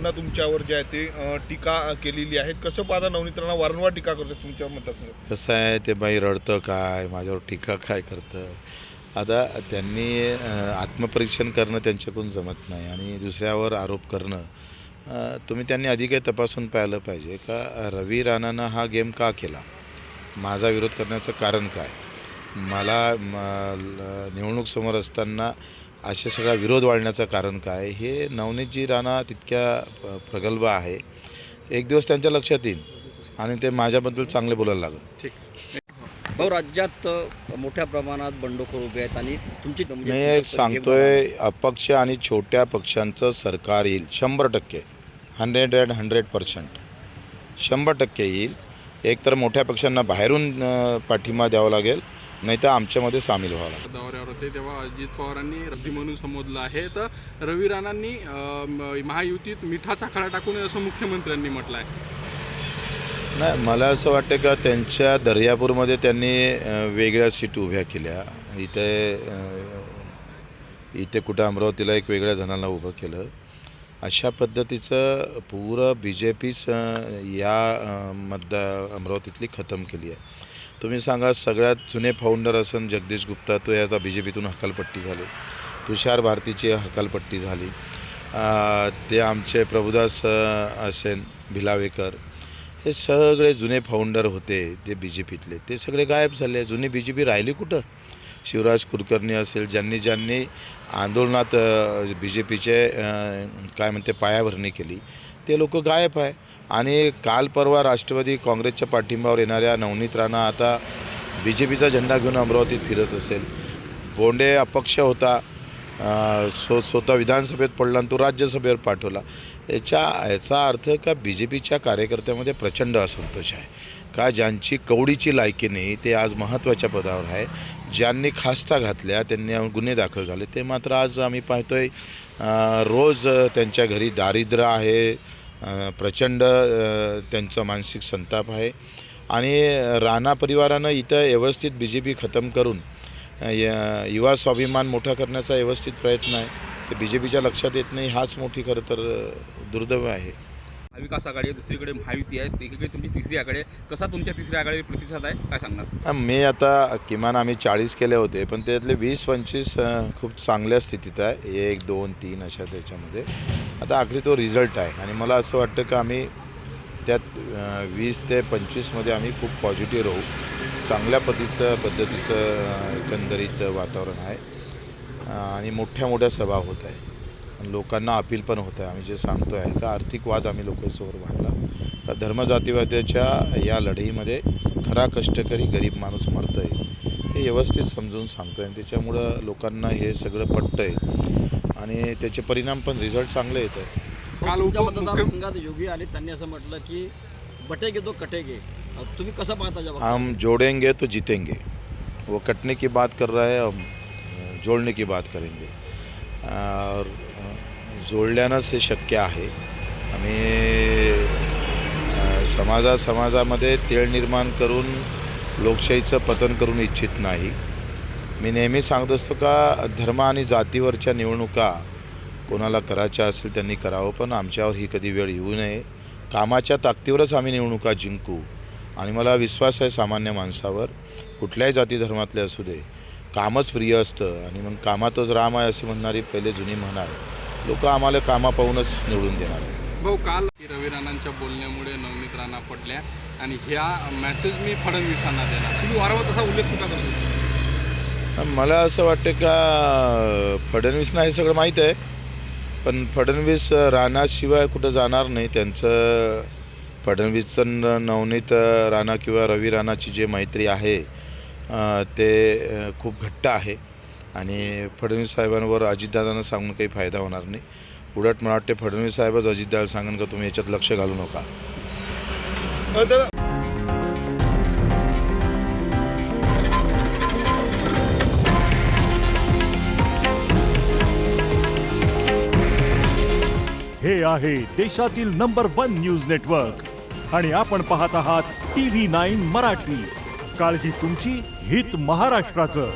पुन्हा तुमच्यावर जे आहे ते टीका केलेली आहे. कसं पाहता नवनीत राणा वारंवार टीका करतात तुमच्या मतदारसंघात? कसं आहे ते बाई रडतं काय, माझ्यावर टीका काय करतं. आता त्यांनी आत्मपरीक्षण करणं त्यांच्याकडून जमत नाही आणि दुसऱ्यावर आरोप करणं तुम्ही त्यांनी आधी काही तपासून पाहिलं पाहिजे का रवी राणानं हा गेम का केला, माझा विरोध करण्याचं कारण काय, मला निवडणूक समोर असताना अशा सगळा विरोध वाढण्याचं कारण काय. हे नवनीतजी राणा तितक्या प्रगल्भ आहे. एक दिवस त्यांच्या लक्षात येईल आणि ते माझ्याबद्दल चांगले बोलायला लागेल. ठीक. भाऊ, राज्यात मोठ्या प्रमाणात बंडखोर उभे आहेत आणि तुमची मी एक सांगतोय, अपक्ष आणि छोट्या पक्षांचं सरकार येईल 100%, 100% 100% येईल. एकतर मोठ्या पक्षांना बाहेरून पाठिंबा द्यावा लागेल, नाही तर आमच्यामध्ये सामील व्हावं लागेल. दौऱ्यावर होते तेव्हा अजित पवारांनी रद्दी म्हणून संबोधलं आहे, तर रवी राणांनी महायुतीत मिठाचा खडा टाकून असं मुख्यमंत्र्यांनी म्हटलं आहे. नाही, मला असं वाटतं का त्यांच्या दर्यापूरमध्ये त्यांनी वेगळ्या सीट उभ्या केल्या. इथे कुठं अमरावतीला एक वेगळ्या जणांना उभं केलं. अशा पद्धतीचं पुरं BJPच या अमरावतीतली खतम केली आहे. तुम्ही सांगा, सगळ्यात जुने फाउंडर असून जगदीश गुप्ता, तो आता BJPतून हकालपट्टी झाली. तुषार भारतीची हकालपट्टी झाली. ते आमचे प्रभुदास असेन भिलावेकर, हे सगळे जुने फाउंडर होते ते BJPतले, ते सगळे गायब झाले. जुनी BJP राहिली कुठं? शिवराज कुलकर्णी असेल, ज्यांनी आंदोलनात BJPचे काय म्हणते पायाभरणी केली, ते लोक गायब आहे. आणि काल परवा राष्ट्रवादी काँग्रेसच्या पाठिंबावर येणाऱ्या नवनीत राणा आता BJPचा झेंडा घेऊन अमरावतीत फिरत असेल. बोंडे अपक्ष होता, स्वतः विधानसभेत पडला आणि तो राज्यसभेवर पाठवला. याचा अर्थ का BJPच्या कार्यकर्त्यामध्ये प्रचंड असंतोष आहे का ज्यांची कवडीची लायकी नाही ते आज महत्त्वाच्या पदावर आहे. ज्यांनी खास्ता घातल्या, त्यांनी गुन्हे दाखल झाले, ते मात्र आज आम्ही पाहतोय रोज त्यांच्या घरी दारिद्र्य आहे, प्रचंड त्यांचा मानसिक संताप आहे. आणि राणा परिवारानं इथं व्यवस्थित BJP खतम करून युवा स्वाभिमान मोठा करण्याचा व्यवस्थित प्रयत्न आहे. ते BJPच्या लक्षात येत नाही, हाच मोठी खरं तर दुर्दैव आहे. महाविकास आघाडी आहे, दुसरीकडे महायुती आहे, एकीकडे तुमची तिसरी आघाडी आहे. कसा तुमच्या तिसऱ्या आघाडी प्रतिसाद आहे, काय सांगणार? मी आता किमान आम्ही 40 केले होते, पण त्यातले 20-25 खूप चांगल्या स्थितीत आहे. 1, 2, 3 अशा त्याच्यामध्ये आता आखरी तो रिझल्ट आहे. आणि मला असं वाटतं की आम्ही त्यात 20 ते 25मध्ये आम्ही खूप पॉझिटिव्ह राहू. चांगल्या पद्धतीचं एकंदरीत वातावरण आहे आणि मोठ्या सभा होत आहे. लोकांना अपील पण होत आहे. आम्ही जे सांगतो आहे का आर्थिक वाद आम्ही लोकांसमोर मांडला का धर्मजातीवाद्याच्या या लढाईमध्ये खरा कष्टकरी गरीब माणूस मरतो आहे, हे व्यवस्थित समजून सांगतो आहे. आणि त्याच्यामुळं लोकांना हे सगळं पटतं आहे आणि त्याचे परिणाम पण रिझल्ट चांगले येत आहे. काल मतदारसंघात योगी आणि त्यांनी असं म्हटलं की बटेगे तो कटेगे, तुम्ही कसं पाहता? जब हम जोड़ेंगे तो जीतेंगे, वो कटने की बात कर रहा है, हम जोड़ने की बात करेंगे. और जोडल्यानंच हे शक्य आहे. आम्ही समाजामध्ये तेढ निर्माण करून लोकशाहीचं पतन करून इच्छित नाही. मी नेहमी सांगत असतो का धर्म आणि जातीवरच्या निवडणुका कोणाला करायच्या असेल त्यांनी करावं, पण आमच्यावर ही कधी वेळ येऊ नये. कामाच्या ताकदीवरच आम्ही निवडणुका जिंकू. आणि मला विश्वास आहे सामान्य माणसावर, कुठल्याही जाती धर्मातले असू दे, कामच प्रिय असतं आणि मग कामातच राम आहे अशी म्हणणारी पहिले जुनी म्हण आहे. लोक आम्हाला कामा पाहूनच निवडून देणार आहे. भाऊ, काल रवी राणांच्या बोलण्यामुळे नवनीत राणा पडल्या आणि ह्या मेसेज मी फडणवीसांना देणार, तुम्ही वारंवार तसा उल्लेख सुद्धा करतो. मला असं वाटतं का फडणवीसना हे सगळं माहीत आहे, पण फडणवीस राणाशिवाय कुठं जाणार नाही. त्यांचं फडणवीसचं नवनीत राणा किंवा रवी राणाची जे मैत्री आहे ते खूप घट्ट आहे आणि फडणवीस साहेबांवर अजितदादांना सांगून काही फायदा होणार नाही. उलट मला वाटते फडणवीस साहेबच अजितदादा सांगून का तुम्ही याच्यात लक्ष घालू नका. हे आहे देशातील नंबर 1 न्यूज नेटवर्क आणि आपण पाहत आहात TV9 मराठी. काळजी तुमची, हित महाराष्ट्राचं.